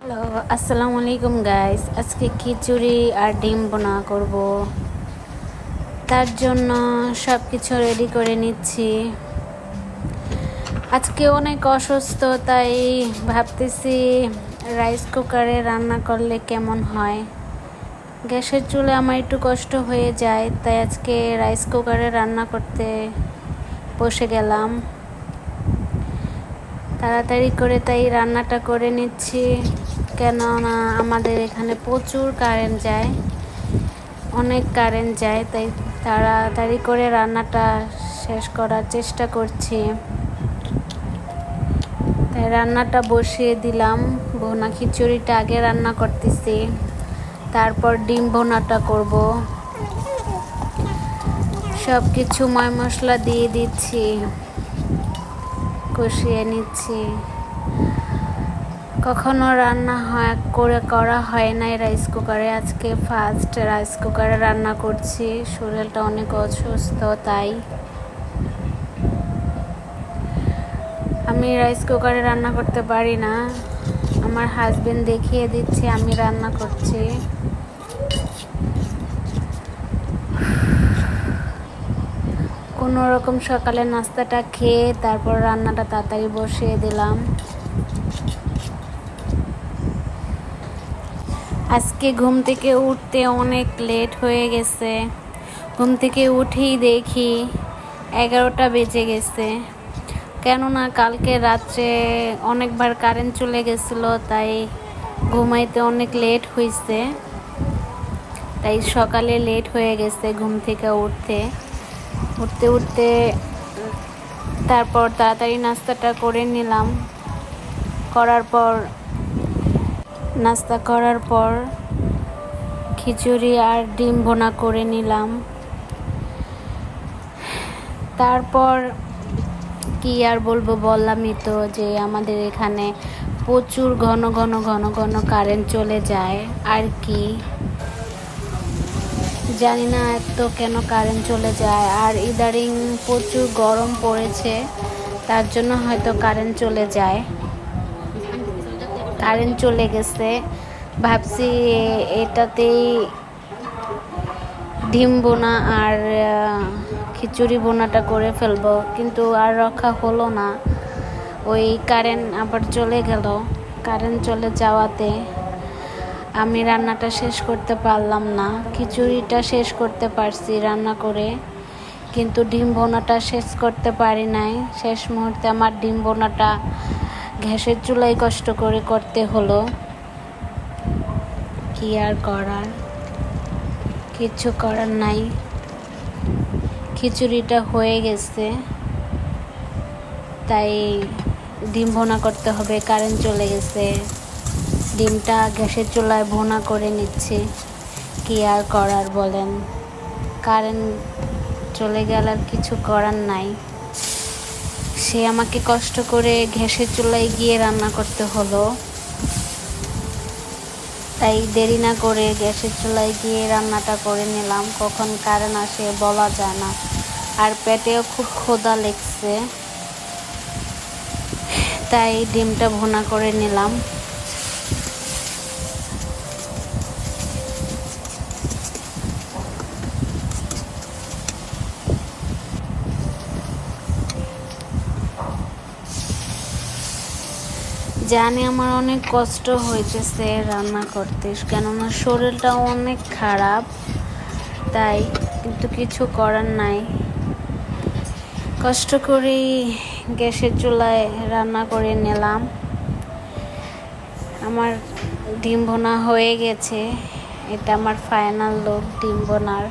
Hello, আসসালামু আলাইকুম guys. আজকে খিচুড়ি আর ডিম বোনা করব। তার জন্য সব কিছু রেডি করে নিচ্ছি। আজকে অনেক অসুস্থ, তাই ভাবতেছি রাইস কুকারে রান্না করলে কেমন হয়। গ্যাসের চুলে আমার একটু কষ্ট হয়ে যায়, তাই আজকে রাইস কুকারে রান্না করতে বসে গেলাম। তাড়াতাড়ি করে তাই রান্নাটা করে নিচ্ছি, কেননা আমাদের এখানে প্রচুর কারেন্ট যায়, অনেক কারেন্ট যায়, তাই তাড়াতাড়ি করে রান্নাটা শেষ করার চেষ্টা করছি। তাই রান্নাটা বসিয়ে দিলাম। ভুনা খিচুড়িটা আগে রান্না করতেছি, তারপর ডিম ভুনাটা করব। সব কিছু ময় মশলা দিয়ে দিচ্ছি, কষিয়ে নিচ্ছি। কখনো রান্না করা হয় নাই রাইস কুকারে, আজকে ফার্স্ট রাইস কুকারে রান্না করছি। শরীরটা অনেক অসুস্থ, তাই আমি রাইস কুকারে রান্না করতে পারি না। আমার হাজবেন্ড দেখিয়ে দিচ্ছে, আমি রান্না করছি। কোনো রকম সকালে নাস্তাটা খেয়ে তারপর রান্নাটা তাড়াতাড়ি বসিয়ে দিলাম। আজকে ঘুম থেকে উঠতে অনেক লেট হয়ে গেছে। ঘুম থেকে উঠেই দেখি 11টা বেজে গেছে, কেননা কালকে রাত্রে অনেকবার কারেন্ট চলে গেছিলো, তাই ঘুমাইতে অনেক লেট হয়েছে। তাই সকালে লেট হয়ে গেছে ঘুম থেকে উঠতে উঠতে তারপর তাড়াতাড়ি নাস্তাটা করে নিলাম। নাস্তা করার পর খিচুড়ি আর ডিম ভুনা করে নিলাম। তারপর কি আর বলবো, বললামই তো যে আমাদের এখানে প্রচুর ঘন ঘন কারেন্ট চলে যায়। আর কি জানি না এত কেন কারেন্ট চলে যায়। আর ইদারিং প্রচুর গরম পড়েছে, তার জন্য হয়তো কারেন্ট চলে যায়। কারেন্ট চলে গেছে, ভাবছি এটাতেই ডিম বোনা আর খিচুড়ি বোনাটা করে ফেলবো, কিন্তু আর রক্ষা হলো না। ওই কারেন্ট আবার চলে গেল। কারেন্ট চলে যাওয়াতে আমি রান্নাটা শেষ করতে পারলাম না। খিচুড়িটা শেষ করতে পারছি রান্না করে, কিন্তু ডিম বোনাটা শেষ করতে পারি নাই। শেষ মুহূর্তে আমার ডিম বোনাটা গ্যাসের চুলায় কষ্ট করে করতে হলো। কি আর করার, কিছু করার নাই। খিচুড়িটা হয়ে গেছে, তাই ডিম ভুনা করতে হবে। কারেন্ট চলে গেছে, ডিমটা গ্যাসের চুলায় ভুনা করে নিচ্ছি। কি আর করার বলেন, কারেন্ট চলে গেলে আর কিছু করার নাই। সে আমাকে কষ্ট করে গ্যাসের চুলায় গিয়ে রান্না করতে হলো, তাই দেরি না করে গ্যাসের চুলায় গিয়ে রান্নাটা করে নিলাম। কখন কারেন্ট আসে বলা যায় না, আর পেটেও খুব ক্ষুধা লেগছে, তাই ডিমটা ভুনা করে নিলাম। জানি আমার অনেক কষ্ট হইতেছে রান্না করতে, কেননা শরীরটা অনেক খারাপ, তাই কিন্তু কিছু করার নাই। কষ্ট করেই গ্যাসের চুলায় রান্না করে নিলাম। আমার ডিম ভুনা হয়ে গেছে। এটা আমার ফাইনাল লুক ডিম ভুনার।